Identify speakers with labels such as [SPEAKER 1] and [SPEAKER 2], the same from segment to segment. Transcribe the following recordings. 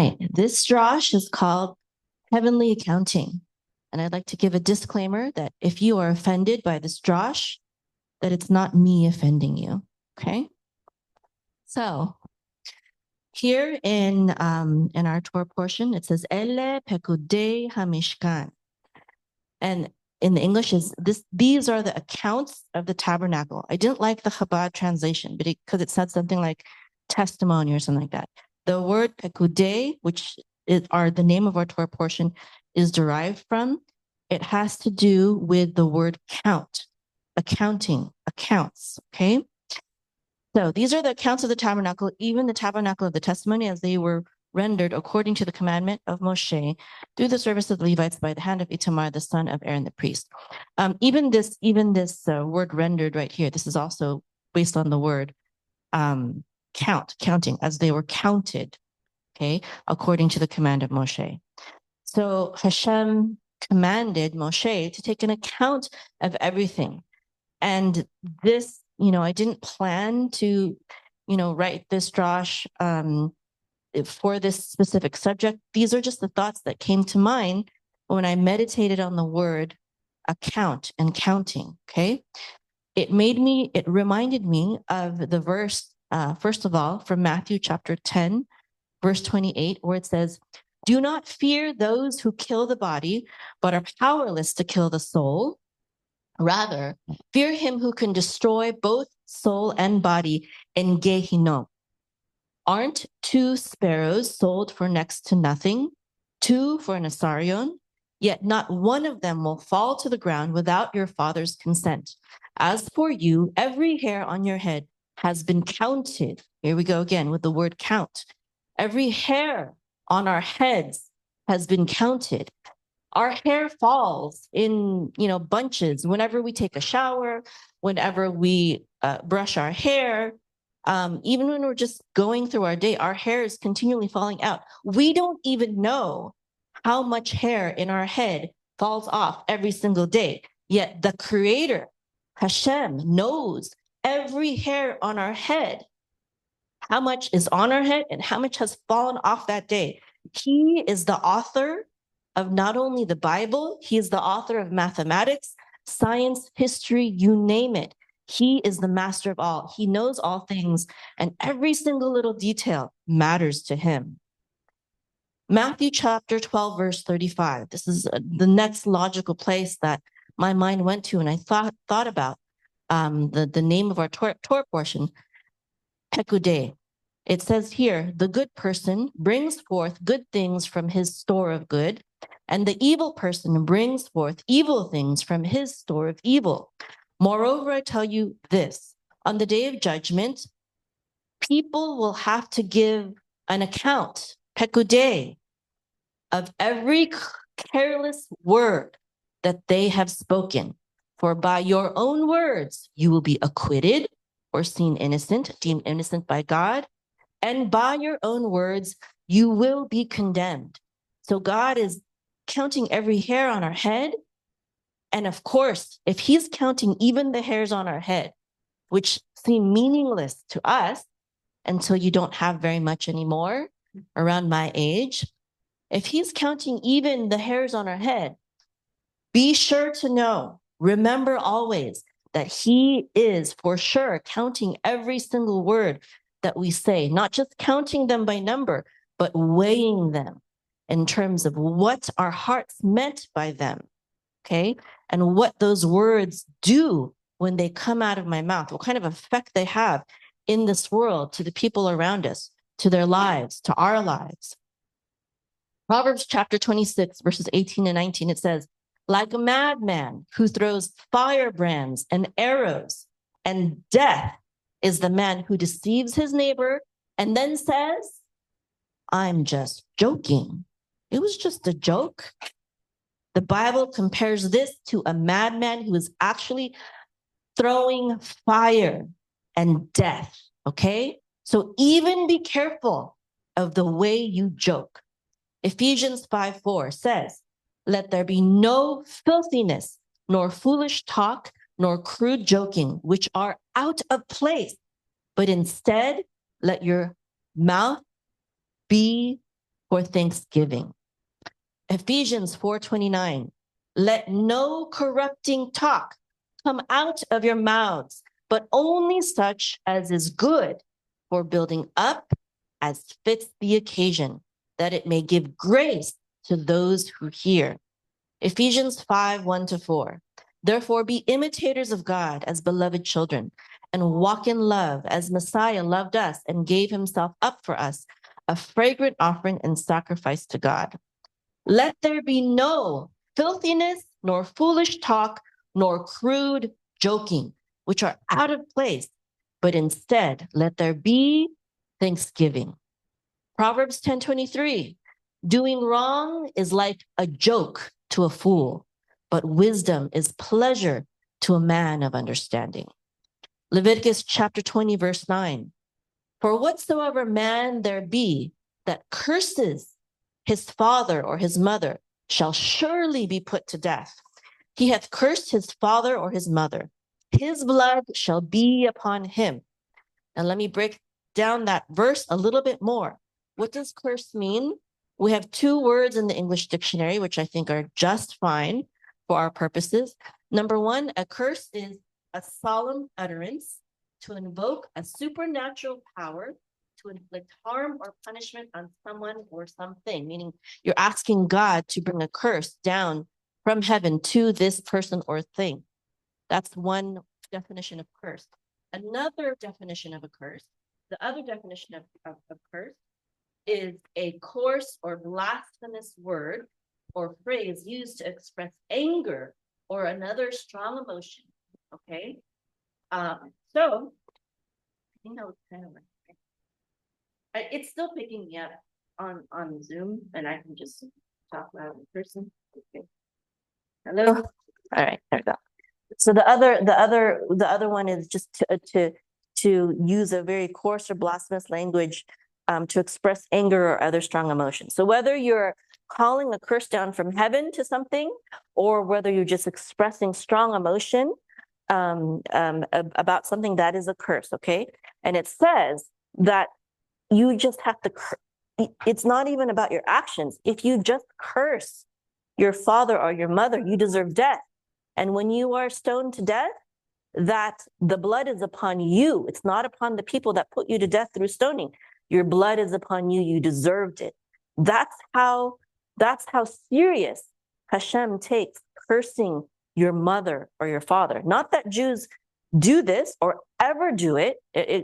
[SPEAKER 1] right, this drash is called heavenly accounting. And I'd like to give a disclaimer that if you are offended by this drash, that it's not me offending you, okay? So here in our Torah portion, it says, Ele Pekudei HaMishkan. And in the English these are the accounts of the tabernacle. I didn't like the Chabad translation, but because it said something like testimony or something like that. The word Pekudei, which are the name of our Torah portion, is derived from. It has to do with the word count, accounting, accounts, okay? So these are the accounts of the tabernacle, even the tabernacle of the testimony, as they were rendered according to the commandment of Moshe through the service of the Levites by the hand of Itamar, the son of Aaron the priest. Even this word rendered right here, this is also based on the word counting, as they were counted, okay, according to the command of Moshe. So Hashem commanded Moshe to take an account of everything. And this, I didn't plan to, write this drash for this specific subject. These are just the thoughts that came to mind when I meditated on the word account and counting, okay? It reminded me of the verse, first of all, from Matthew chapter 10, verse 28, where it says, "Do not fear those who kill the body, but are powerless to kill the soul. Rather, fear him who can destroy both soul and body in Gehinnom. Aren't 2 sparrows sold for next to nothing? 2 for an asarion? Yet not one of them will fall to the ground without your Father's consent. As for you, every hair on your head has been counted." Here we go again with the word count. Every hair on our heads has been counted. Our hair falls in, bunches whenever we take a shower, whenever we brush our hair, even when we're just going through our day, our hair is continually falling out. We don't even know how much hair in our head falls off every single day. Yet the Creator, Hashem, knows every hair on our head, how much is on our head and how much has fallen off that day. He is the author of not only the Bible, he is the author of mathematics, science, history, you name it. He is the master of all. He knows all things, and every single little detail matters to him. Matthew chapter 12, verse 35. This is the next logical place that my mind went to, and I thought about the name of our Torah portion, Pekudei. It says here, "The good person brings forth good things from his store of good, and the evil person brings forth evil things from his store of evil. Moreover, I tell you this, on the day of judgment, people will have to give an account, Pekudei, of every careless word that they have spoken. For by your own words, you will be acquitted or seen innocent, deemed innocent by God, and by your own words, you will be condemned." So God is counting every hair on our head. And of course, if he's counting even the hairs on our head, which seem meaningless to us until you don't have very much anymore around my age, if he's counting even the hairs on our head, be sure to know, remember always that he is for sure counting every single word that we say, not just counting them by number, but weighing them in terms of what our hearts meant by them, okay? And what those words do when they come out of my mouth, what kind of effect they have in this world to the people around us, to their lives, to our lives. Proverbs chapter 26, verses 18 and 19, it says, "Like a madman who throws firebrands and arrows, and death is the man who deceives his neighbor and then says, 'I'm just joking.' It was just a joke." The Bible compares this to a madman who is actually throwing fire and death, okay? So even be careful of the way you joke. Ephesians 5:4 says, "Let there be no filthiness, nor foolish talk, nor crude joking, which are out of place, but instead let your mouth be for thanksgiving. Ephesians 4:29, let no corrupting talk come out of your mouths, but only such as is good for building up as fits the occasion, that it may give grace to those who hear. Ephesians 5:1-4, therefore be imitators of God as beloved children, and walk in love as Messiah loved us and gave himself up for us, a fragrant offering and sacrifice to God. Let there be no filthiness, nor foolish talk, nor crude joking, which are out of place, but instead let there be thanksgiving. Proverbs 10:23, doing wrong is like a joke to a fool, but wisdom is pleasure to a man of understanding. Leviticus chapter 20, verse 9, for whatsoever man there be that curses his father or his mother shall surely be put to death. He hath cursed his father or his mother. His blood shall be upon him. And let me break down that verse a little bit more. What does curse mean? We have two words in the English dictionary, which I think are just fine for our purposes. Number one, a curse is a solemn utterance to invoke a supernatural power to inflict harm or punishment on someone or something, meaning you're asking God to bring a curse down from heaven to this person or thing. That's one definition of curse. Another definition of a curse, the other definition of curse is a coarse or blasphemous word or phrase used to express anger or another strong emotion. Okay, so I think that was kind of like, it's still picking me up on Zoom, and I can just talk loud in person. Okay. Hello. All right, there we go. So the other one is just to use a very coarse or blasphemous language to express anger or other strong emotions. So whether you're calling a curse down from heaven to something, or whether you're just expressing strong emotion about something, that is a curse. Okay, and it says that you just have to. It's not even about your actions. If you just curse your father or your mother, you deserve death. And when you are stoned to death, that the blood is upon you. It's not upon the people that put you to death through stoning. Your blood is upon you. You deserved it. That's how serious Hashem takes cursing your mother or your father. Not that Jews do this or ever do it.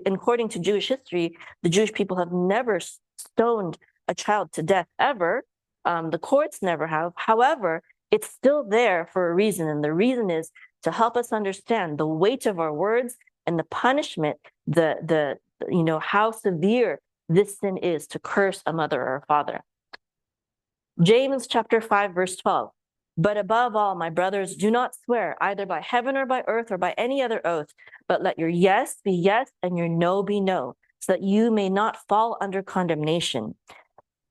[SPEAKER 1] According to Jewish history, the Jewish people have never stoned a child to death ever. The courts never have. However, it's still there for a reason, and the reason is to help us understand the weight of our words and the punishment, the how severe this sin is to curse a mother or a father. James chapter 5, verse 12. But above all, my brothers, do not swear either by heaven or by earth or by any other oath, but let your yes be yes and your no be no, so that you may not fall under condemnation.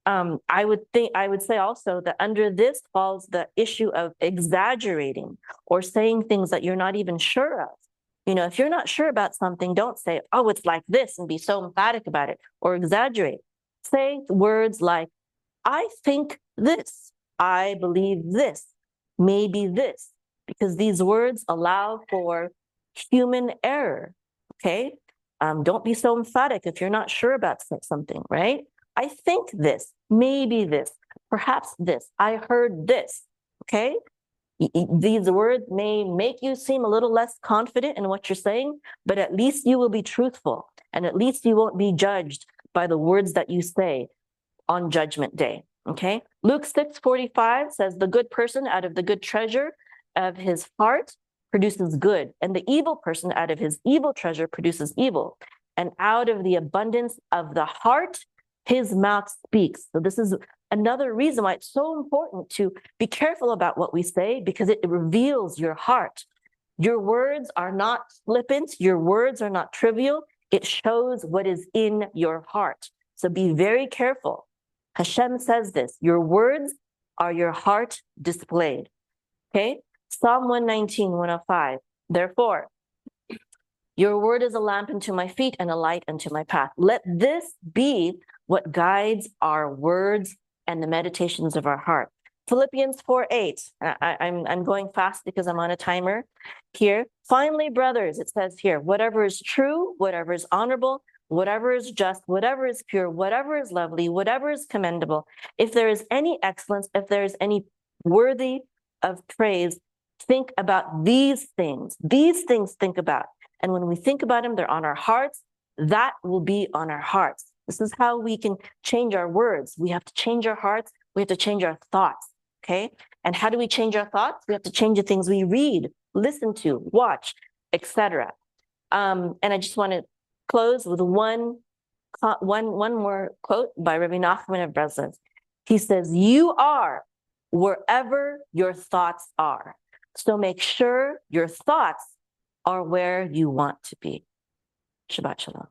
[SPEAKER 1] I would say also that under this falls the issue of exaggerating or saying things that you're not even sure of. If you're not sure about something, don't say, oh, it's like this, and be so emphatic about it, or exaggerate. Say words like, I think this, I believe this, maybe this, because these words allow for human error. Okay, don't be so emphatic if you're not sure about something, right? I think this, maybe this, perhaps this, I heard this. Okay, these words may make you seem a little less confident in what you're saying, but at least you will be truthful, and at least you won't be judged by the words that you say on Judgment Day. Okay, Luke 6:45 says, the good person out of the good treasure of his heart produces good, and the evil person out of his evil treasure produces evil. And out of the abundance of the heart, his mouth speaks. So this is another reason why it's so important to be careful about what we say, because it reveals your heart. Your words are not flippant. Your words are not trivial. It shows what is in your heart. So be very careful. Hashem says this, your words are your heart displayed. Okay? Psalm 119, 105. Therefore, your word is a lamp unto my feet and a light unto my path. Let this be what guides our words and the meditations of our heart. Philippians 4:8. I'm going fast because I'm on a timer here. Finally, brothers, it says here, whatever is true, whatever is honorable, whatever is just, whatever is pure, whatever is lovely, whatever is commendable, if there is any excellence, if there is any worthy of praise, think about these things. These things think about. And when we think about them, they're on our hearts. That will be on our hearts. This is how we can change our words. We have to change our hearts. We have to change our thoughts. Okay. And how do we change our thoughts? We have to change the things we read, listen to, watch, etc. And I just want to close with one more quote by Rabbi Nachman of Breslov. He says, "You are wherever your thoughts are. So make sure your thoughts are where you want to be." Shabbat shalom.